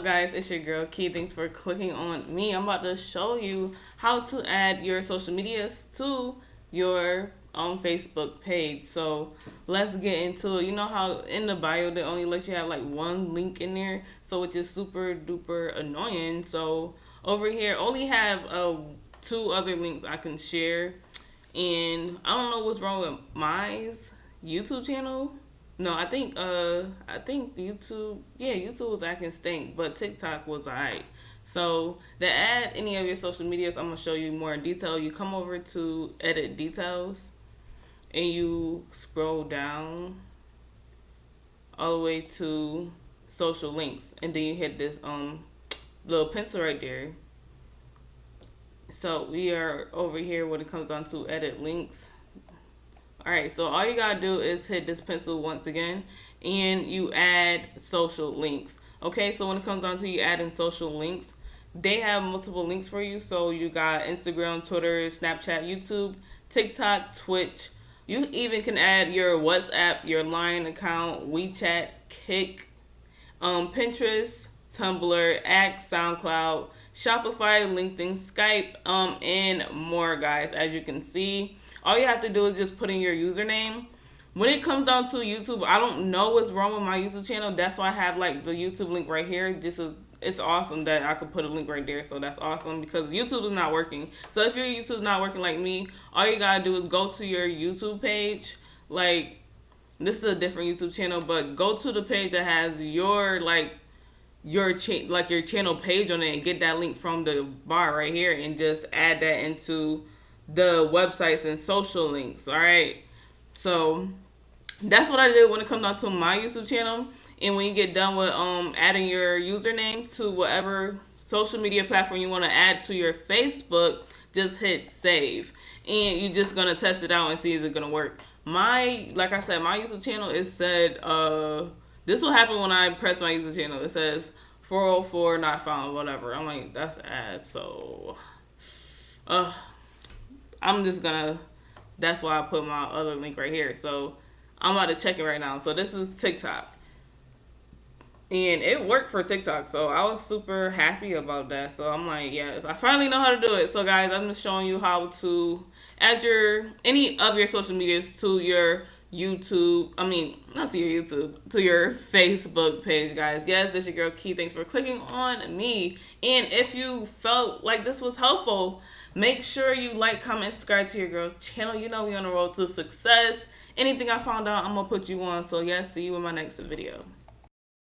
guys? It's your girl Key. Thanks for clicking on me. I'm about to show you how to add your social medias to your Facebook page. So let's get into it. You know how in the bio they only let you have like one link in there, so which is super duper annoying. So over here only have two other links I can share, and I don't know what's wrong with my YouTube channel. No, I think YouTube was acting stink, but TikTok was alright. So to add any of your social medias, I'm gonna show you more in detail. You come over to edit details and you scroll down all the way to social links, and then you hit this little pencil right there. So we are over here when it comes down to edit links. Alright, so all you gotta do is hit this pencil once again and you add social links. Okay, so when it comes down to you adding social links, they have multiple links for you. So you got Instagram, Twitter, Snapchat, YouTube, TikTok, Twitch. You even can add your WhatsApp, your Line account, WeChat, Kick, Pinterest, Tumblr, X, SoundCloud, Shopify, LinkedIn, Skype, and more, guys. As you can see, all you have to do is just put in your username. When it comes down to YouTube, I don't know what's wrong with my YouTube channel. That's why I have like the YouTube link right here. It's awesome that I could put a link right there. So that's awesome because YouTube is not working. So if your YouTube is not working like me, all you gotta do is go to your YouTube page. Like, this is a different YouTube channel, but go to the page that has your your channel page on it and get that link from the bar right here and just add that into the websites and social links. All right, so that's what I did when it comes down to my YouTube channel. And when you get done with adding your username to whatever social media platform you want to add to your Facebook, just hit save, and you're just gonna test it out and see is it gonna work. Like I said, my YouTube channel is said this will happen when I press my YouTube channel. It says 404 not found, whatever. I'm like, that's ass. So I'm just gonna, that's why I put my other link right here. So I'm about to check it right now. So this is TikTok. And it worked for TikTok. So I was super happy about that. So I'm like, yes, I finally know how to do it. So guys, I'm just showing you how to add any of your social medias to your YouTube. I mean, not to your YouTube, to your Facebook page, guys. Yes, this is your girl Key. Thanks for clicking on me. And if you felt like this was helpful, make sure you like, comment, subscribe to your girl's channel. You know we on the road to success. Anything I found out, I'm gonna put you on. So yes, see you in my next video.